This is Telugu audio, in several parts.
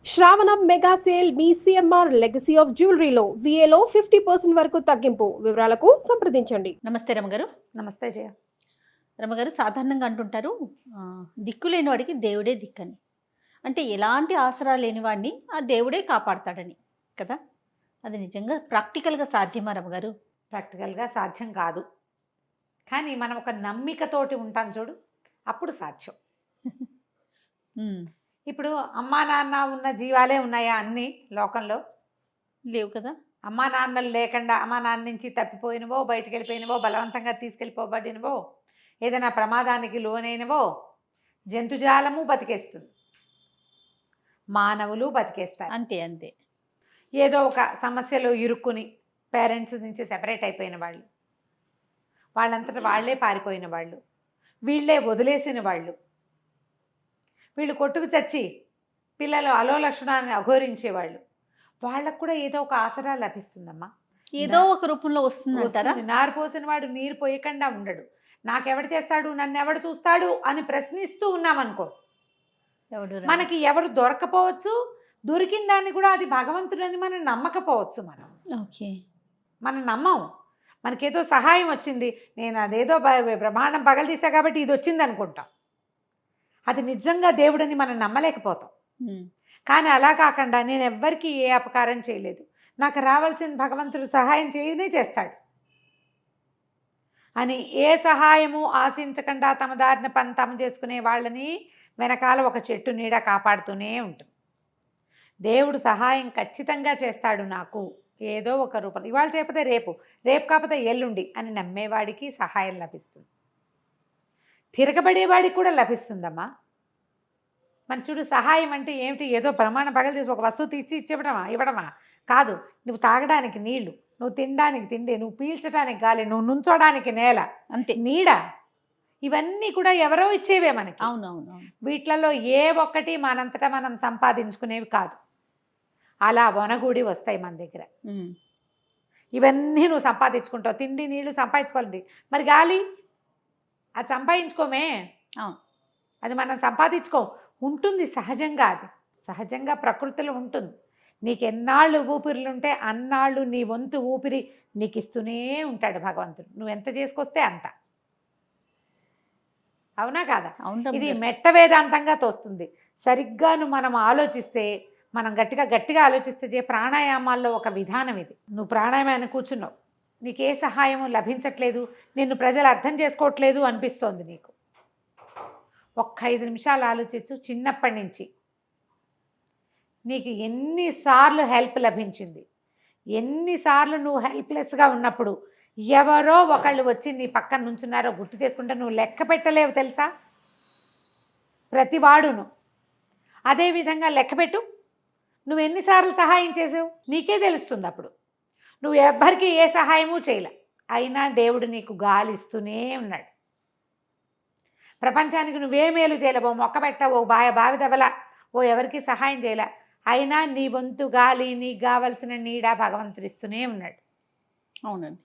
శ్రావణం మెగా సేల్ మీ సిఎంఆర్ లెగసీ ఆఫ్ జ్యువెలరీలో విఏలో 50% వరకు తగ్గింపు. వివరాలకు సంప్రదించండి. నమస్తే రమగారు. నమస్తే జయ. రమగారు, సాధారణంగా అంటుంటారు దిక్కు లేని వాడికి దేవుడే దిక్కని. అంటే ఎలాంటి ఆసరా లేని వాడిని ఆ దేవుడే కాపాడతాడని కదా. అది నిజంగా ప్రాక్టికల్గా సాధ్యమా రమగారు? ప్రాక్టికల్గా సాధ్యం కాదు, కానీ మనం ఒక నమ్మికతోటి ఉంటాం చూడు, అప్పుడు సాధ్యం. ఇప్పుడు అమ్మా నాన్న ఉన్న జీవాలే ఉన్నాయా అన్నీ లోకంలో? లేవు కదా. అమ్మా నాన్నలు లేకుండా అమ్మా నాన్న నుంచి తప్పిపోయినవో, బయటికి వెళ్ళిపోయినవో, బలవంతంగా తీసుకెళ్ళిపోబడినవో, ఏదైనా ప్రమాదానికి లోనైనవో జంతుజాలము బతికేస్తుంది, మానవులు బతికేస్తారు. అంతే అంతే. ఏదో ఒక సమస్యలో ఇరుక్కుని పేరెంట్స్ నుంచి సెపరేట్ అయిపోయిన వాళ్ళు, వాళ్ళంతటా వాళ్ళే పారిపోయిన వాళ్ళు, వీళ్ళే వదిలేసిన వాళ్ళు, వీళ్ళు కొట్టుకు చచ్చి పిల్లలు అలోలక్షణాన్ని అఘోరించేవాళ్ళు, వాళ్ళకు కూడా ఏదో ఒక ఆసరా లభిస్తుందమ్మా. ఏదో ఒక రూపంలో వస్తుందంటారా? నారు పోసిన వాడు నీరు పోయకుండా ఉండడు. నాకెవడు చేస్తాడు, నన్ను ఎవడు చూస్తాడు అని ప్రశ్నిస్తూ ఉన్నామనుకో, మనకి ఎవరు దొరకపోవచ్చు, దొరికిన దాన్ని కూడా అది భగవంతుడని మనం నమ్మకపోవచ్చు. మనం నమ్మం. మనకేదో సహాయం వచ్చింది, నేను అదేదో బ్రహ్మాండం పగలదీసా కాబట్టి ఇది వచ్చింది అనుకుంటాం. అది నిజంగా దేవుడని మనం నమ్మలేకపోతాం. కానీ అలా కాకుండా నేను ఎవ్వరికీ ఏ అపకారం చేయలేదు, నాకు రావాల్సిన భగవంతుడు సహాయం చేయనే చేస్తాడు అని ఏ సహాయము ఆశించకుండా తమ దారిన పని తాము చేసుకునే వాళ్ళని వెనకాల ఒక చెట్టు నీడ కాపాడుతూనే ఉంటుంది. దేవుడు సహాయం ఖచ్చితంగా చేస్తాడు నాకు ఏదో ఒక రూపంలో, ఇవాళ చేయకపోతే రేపు, రేపు కాకపోతే ఎల్లుండి అని నమ్మేవాడికి సహాయం లభిస్తుంది. తిరగబడేవాడికి కూడా లభిస్తుందమ్మా. మన చూడు, సహాయం అంటే ఏమిటి? ఏదో ప్రమాణం పగలు తీసి ఒక వస్తువు తీసి ఇవ్వడమా కాదు. నువ్వు తాగడానికి నీళ్లు, నువ్వు తినడానికి తిండి, నువ్వు పీల్చడానికి గాలి, నువ్వు నుంచోడానికి నేల, అంతే, నీడ, ఇవన్నీ కూడా ఎవరో ఇచ్చేవే మనకి. అవునవును. వీటిలలో ఏ ఒక్కటి మనంతటా మనం సంపాదించుకునేవి కాదు. అలా వనగూడి వస్తాయి మన దగ్గర. ఇవన్నీ నువ్వు సంపాదించుకుంటావు. తిండి నీళ్లు సంపాదించుకోవాలి, మరి గాలి అది సంపాదించుకోమే, అది మనం సంపాదించుకో. ఉంటుంది సహజంగా, అది సహజంగా ప్రకృతిలో ఉంటుంది. నీకు ఎన్నాళ్ళు ఊపిరిలుంటే అన్నాళ్ళు నీ వంతు ఊపిరి నీకు ఇస్తూనే ఉంటాడు భగవంతుడు, నువ్వు ఎంత చేసుకొస్తే అంత. అవునా కాదా? ఇది మెట్ట వేదాంతంగా తోస్తుంది. సరిగ్గాను మనం ఆలోచిస్తే, మనం గట్టిగా ఆలోచిస్తే ప్రాణాయామాల్లో ఒక విధానం ఇది. నువ్వు ప్రాణాయామాన్ని కూర్చున్నావు, నీకే సహాయము లభించట్లేదు, నిన్ను ప్రజలు అర్థం చేసుకోవట్లేదు అనిపిస్తోంది నీకు. ఒక్క 5 నిమిషాలు ఆలోచించు. చిన్నప్పటి నుంచి నీకు ఎన్నిసార్లు హెల్ప్ లభించింది, ఎన్నిసార్లు నువ్వు హెల్ప్లెస్గా ఉన్నప్పుడు ఎవరో ఒకళ్ళు వచ్చి నీ పక్కన నుంచున్నారో గుర్తు చేసుకుంటే నువ్వు లెక్క పెట్టలేవు తెలుసా, ప్రతివాడును. అదేవిధంగా లెక్కపెట్టు, నువ్వు ఎన్నిసార్లు సహాయం చేసావు నీకే తెలుస్తుంది. అప్పుడు నువ్వు ఎవ్వరికి ఏ సహాయమూ చేయలే, అయినా దేవుడు నీకు గాలి ఇస్తూనే ఉన్నాడు. ప్రపంచానికి నువ్వే మేలు చేయలేవు, ఓ మొక్క పెట్టావు, ఓ బావి దవల, ఓ ఎవరికి సహాయం చేయలే, అయినా నీ వంతు గాలి, నీకు కావలసిన నీడ భగవంతుడు ఇస్తూనే ఉన్నాడు. అవునండి.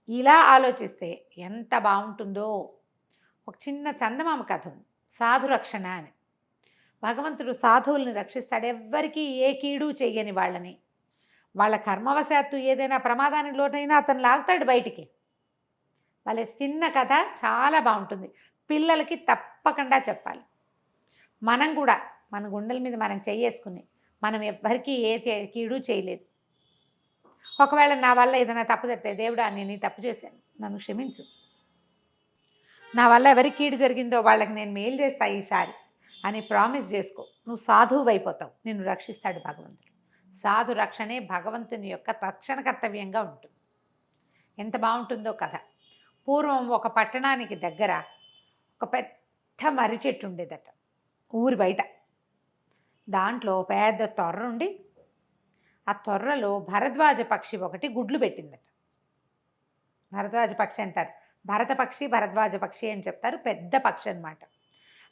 ఇలా ఆలోచిస్తే ఎంత బాగుంటుందో. ఒక చిన్న చందమామ కథ ఉంది, సాధు రక్షణ అని. భగవంతుడు సాధువుల్ని రక్షిస్తాడు, ఎవ్వరికీ ఏ కీడు చెయ్యని వాళ్ళని. వాళ్ళ కర్మవశాత్తు ఏదైనా ప్రమాదానికి లోటైనా అతను లాగుతాడు బయటికి. వాళ్ళ చిన్న కథ చాలా బాగుంటుంది, పిల్లలకి తప్పకుండా చెప్పాలి. మనం కూడా మన గుండెల మీద మనం చెయ్యేసుకుని, మనం ఎవ్వరికీ ఏ కీడు చేయలేదు. ఒకవేళ నా వల్ల ఏదైనా తప్పు జరిగితే, దేవుడా నేను ఈ తప్పు చేశాను, నన్ను క్షమించు, నా వల్ల ఎవరికి కీడు జరిగిందో వాళ్ళకి నేను మేలు చేస్తా ఈసారి అని ప్రామిస్ చేసుకో. నువ్వు సాధువు అయిపోతావు, నిన్ను రక్షిస్తాడు భగవంతుడు. సాధు రక్షణే భగవంతుని యొక్క తక్షణ కర్తవ్యంగా ఉంటుంది. ఎంత బాగుంటుందో కథ. పూర్వం ఒక పట్టణానికి దగ్గర ఒక పెద్ద మర్రి చెట్టు ఉండేదట ఊరి బయట. దాంట్లో పెద్ద తొర్ర ఉండి, ఆ తొర్రలో భరద్వాజ పక్షి ఒకటి గుడ్లు పెట్టిందట. భరద్వాజ పక్షి అంటారు, భరత పక్షి భరద్వాజ పక్షి అని చెప్తారు, పెద్ద పక్షి అన్నమాట.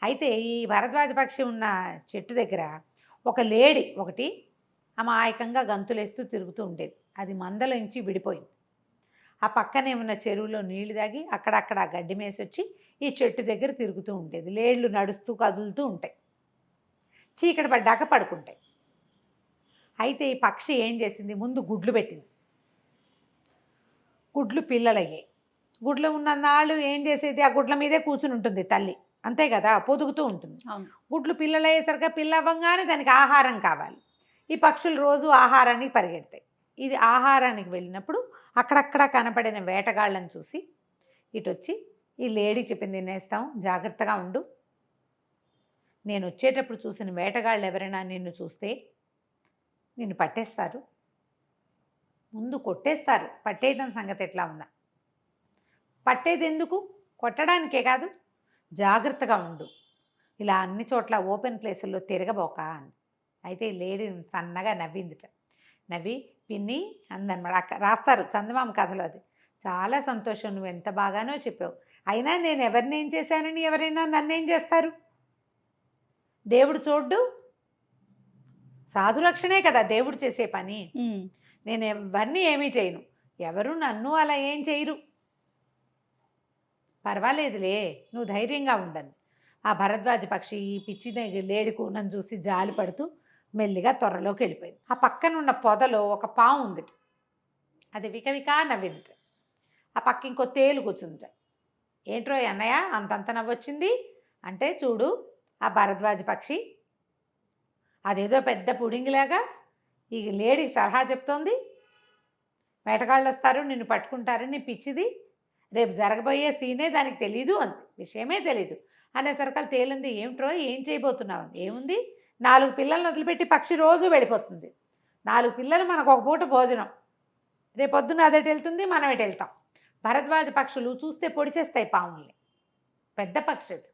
అయితే ఈ భరద్వాజ పక్షి ఉన్న చెట్టు దగ్గర ఒక లేడి ఒకటి అమాయకంగా గంతులేస్తూ తిరుగుతూ ఉండేది. అది మందలోంచి విడిపోయింది. ఆ పక్కనే ఉన్న చెరువులో నీళ్లు తాగి అక్కడక్కడ గడ్డి మేసి వచ్చి ఈ చెట్టు దగ్గర తిరుగుతూ ఉండేది. లేళ్ళు నడుస్తూ కదులుతూ ఉంటాయి, చీకటి పడ్డాక పడుకుంటాయి. అయితే ఈ పక్షి ఏం చేసింది, ముందు గుడ్లు పెట్టింది. గుడ్లు పిల్లలయ్యాయి. గుడ్లు ఉన్ననాళ్ళు ఏం చేసేది, ఆ గుడ్ల మీదే కూర్చుని ఉంటుంది తల్లి, అంతే కదా, పొదుగుతూ ఉంటుంది. అవును. గుడ్లు పిల్లలయ్యేసరికి పిల్ల అవ్వగానే దానికి ఆహారం కావాలి. ఈ పక్షులు రోజు ఆహారానికి పరిగెడతాయి. ఇది ఆహారానికి వెళ్ళినప్పుడు అక్కడక్కడ కనపడిన వేటగాళ్ళని చూసి ఇటు వచ్చి ఈ లేడీ చెప్పింది, తినేస్తాం, జాగ్రత్తగా ఉండు, నేను వచ్చేటప్పుడు చూసిన వేటగాళ్ళు ఎవరైనా నిన్ను చూస్తే నిన్ను పట్టేస్తారు, ముందు కొట్టేస్తారు, పట్టేయడం సంగతి ఎట్లా ఉన్నా, పట్టేది ఎందుకు, కొట్టడానికే కాదు, జాగ్రత్తగా ఉండు, ఇలా అన్ని చోట్ల ఓపెన్ ప్లేసుల్లో తిరగబోక అని. అయితే ఈ లేడీ సన్నగా నవ్విందిట. నవ్వి పిన్ని అందనమాట. రాస్తారు చందమామ కథలో అది. చాలా సంతోషం, నువ్వు ఎంత బాగానో చెప్పావు, అయినా నేను ఎవరిని ఏం చేశానని ఎవరైనా నన్నేం చేస్తారు, దేవుడు చూడ్డు, సాధురక్షణే కదా దేవుడు చేసే పని, నేను ఎవరిని ఏమీ చేయను, ఎవరు నన్ను అలా ఏం చేయరు, పర్వాలేదులే, నువ్వు ధైర్యంగా ఉండను. ఆ భరద్వాజ పక్షి ఈ పిచ్చి లేడి కూనను చూసి జాలి పడుతూ మెల్లిగా త్వరలోకి వెళ్ళిపోయింది. ఆ పక్కన ఉన్న పొదలో ఒక పాము ఉంది, అది వికవికా నవ్విందిట. ఆ పక్క ఇంకో తేలు కూర్చుందిట. ఏంట్రో అన్నయ్య అంతంత నవ్వొచ్చింది అంటే, చూడు ఆ భరద్వాజ పక్షి అదేదో పెద్ద పుడింగిలాగా ఈ లేడీ సలహా చెప్తోంది, వేటగాళ్ళు వస్తారు నిన్ను పట్టుకుంటారని, పిచ్చిది, రేపు జరగబోయే సీనే దానికి తెలీదు అంది, విషయమే తెలీదు అనేసరికి తేలింది. ఏమిట్రో ఏం చేయబోతున్నావు, ఏముంది, 4 పిల్లలను వదిలిపెట్టి పక్షి రోజు వెళ్ళిపోతుంది, 4 పిల్లలు మనకు ఒక పూట భోజనం, రేపొద్దున అదెటు వెళ్తుంది, మనం ఎటు వెళ్తాం. భరద్వాజ పక్షులు చూస్తే పొడి చేస్తాయి పాముల్ని, పెద్ద పక్షి అది,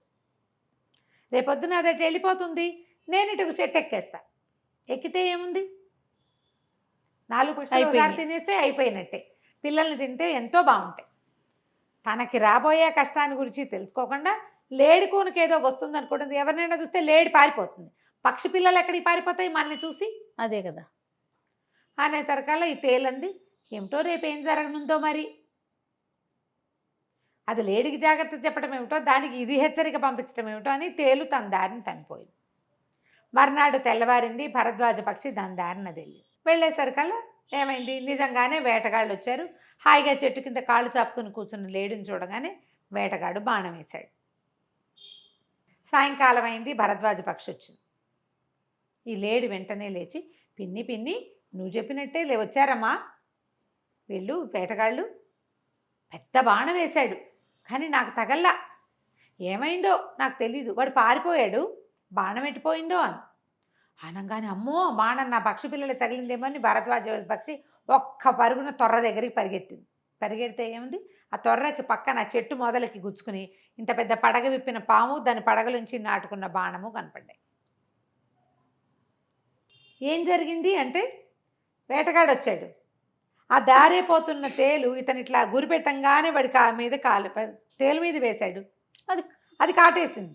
రేపొద్దున అదెటు వెళ్ళిపోతుంది, నేను ఇటుకు చెట్టు ఎక్కేస్తా, ఎక్కితే ఏముంది, 4 పక్షులు ఒకసారి తినేస్తే అయిపోయినట్టే. పిల్లల్ని తింటే ఎంతో బాగుంటాయి. తనకి రాబోయే కష్టాన్ని గురించి తెలుసుకోకుండా లేడి కూనకి ఏదో వస్తుంది అనుకుంటుంది, ఎవరినైనా చూస్తే లేడి పారిపోతుంది, పక్షి పిల్లలు ఎక్కడికి పారిపోతాయి మనల్ని చూసి, అదే కదా అనేసరికల్లా ఈ తేలంది, ఏమిటో రేపు ఏం జరగనుందో మరి, అది లేడికి జాగ్రత్త చెప్పడం ఏమిటో, దానికి ఇది హెచ్చరిక పంపించడం ఏమిటో అని తేలు తన దారిని తనిపోయింది. మర్నాడు తెల్లవారింది, భరద్వాజ పక్షి దాని దారిన వెళ్ళేసరికల్లా ఏమైంది, నిజంగానే వేటగాళ్ళు వచ్చారు. హాయిగా చెట్టు కింద కాళ్ళు చాపుకుని కూర్చున్న లేడిని చూడగానే వేటగాడు బాణం వేశాడు. సాయంకాలం అయింది, భరద్వాజ పక్షి వచ్చింది. ఈ లేడి వెంటనే లేచి, పిన్ని పిన్ని నువ్వు చెప్పినట్టే వచ్చారమ్మా వీళ్ళు వేటగాళ్ళు, పెద్ద బాణం వేశాడు కానీ నాకు తగల్లా, ఏమైందో నాకు తెలీదు, వాడు పారిపోయాడు, బాణం ఎట్టిపోయిందో అని అనగానే, అమ్మో బాణం నా పక్షి పిల్లలు తగిలిందేమో అని భరద్వాజ పక్షి ఒక్క పరుగున తొర్ర దగ్గరికి పరిగెత్తింది. పరిగెడితే ఏముంది, ఆ తొర్రకి పక్కన చెట్టు మొదలకి గుచ్చుకుని ఇంత పెద్ద పడగ విప్పిన పాము, దాని పడగలుంచి నాటుకున్న బాణము కనపడ్డాయి. ఏం జరిగింది అంటే, వేటగాడు వచ్చాడు, ఆ దారైపోతున్న తేలు ఇతను ఇట్లా గురిపెట్టంగానే వాడి మీద తేలు మీద వేశాడు, అది కాటేసింది.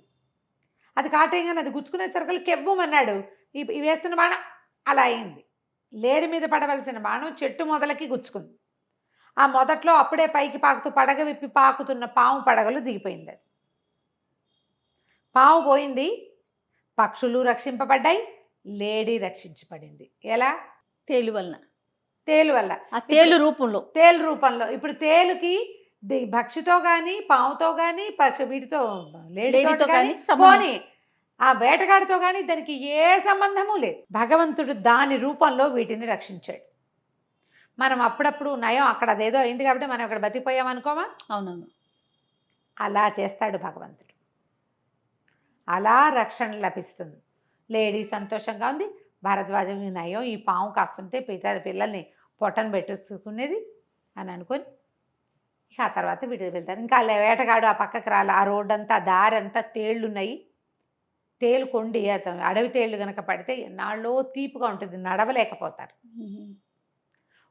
అది కాటేయగానే అది గుచ్చుకునేసరికి కెవ్వమన్నాడు, ఈ వేస్తున్న బాణం అలా అయింది. లేడి మీద పడవలసిన బాణం చెట్టు మొదలకి గుచ్చుకుంది. ఆ మొదట్లో అప్పుడే పైకి పాకుతూ పడగ విప్పి పాకుతున్న పాము పడగలు దిగిపోయింది. అది పాము పోయింది, పక్షులు రక్షింపబడ్డాయి, లేడీ రక్షించబడింది. ఎలా, తేలు వల్ల, తేలు వల్ల, ఆ తేలు రూపంలో. ఇప్పుడు తేలుకి పక్షితో కానీ పాముతో కానీ వీటితో లేడీతో కానీ పోనీ ఆ వేటగాడితో కానీ దానికి ఏ సంబంధము లేదు. భగవంతుడు దాని రూపంలో వీటిని రక్షించాడు. మనం అప్పుడప్పుడు నయం అక్కడ అదేదో అయింది కాబట్టి మనం అక్కడ బతికిపోయామనుకోమా, అవునవును, అలా చేస్తాడు భగవంతుడు, అలా రక్షణ లభిస్తుంది. లేడీ సంతోషంగా ఉంది, భరద్వాజం నయం ఈ పాము కాస్తుంటే పిల్లల్ని పొట్టను పెట్టేసుకునేది అని అనుకొని ఇక ఆ తర్వాత వీటికి వెళ్తారు. ఇంకా వేటగాడు ఆ పక్కకి రాలి, ఆ రోడ్డు అంతా దారి అంతా తేళ్లున్నాయి, తేలు కొండి, అడవి తేళ్ళు కనుక పడితే ఎన్నాళ్ళో తీపుగా ఉంటుంది, నడవలేకపోతారు.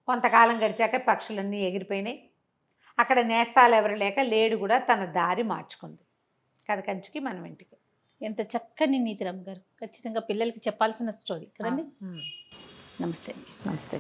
కొంతకాలం గడిచాక పక్షులన్నీ ఎగిరిపోయినాయి, అక్కడ నేస్తాలు ఎవరు లేక లేడు కూడా తన దారి మార్చుకుంది. కథ కంచికి మనం ఇంటికి. ఎంత చక్కని నీతిరామ్ గారు, ఖచ్చితంగా పిల్లలకి చెప్పాల్సిన స్టోరీ కదండి. నమస్తే. నమస్తే.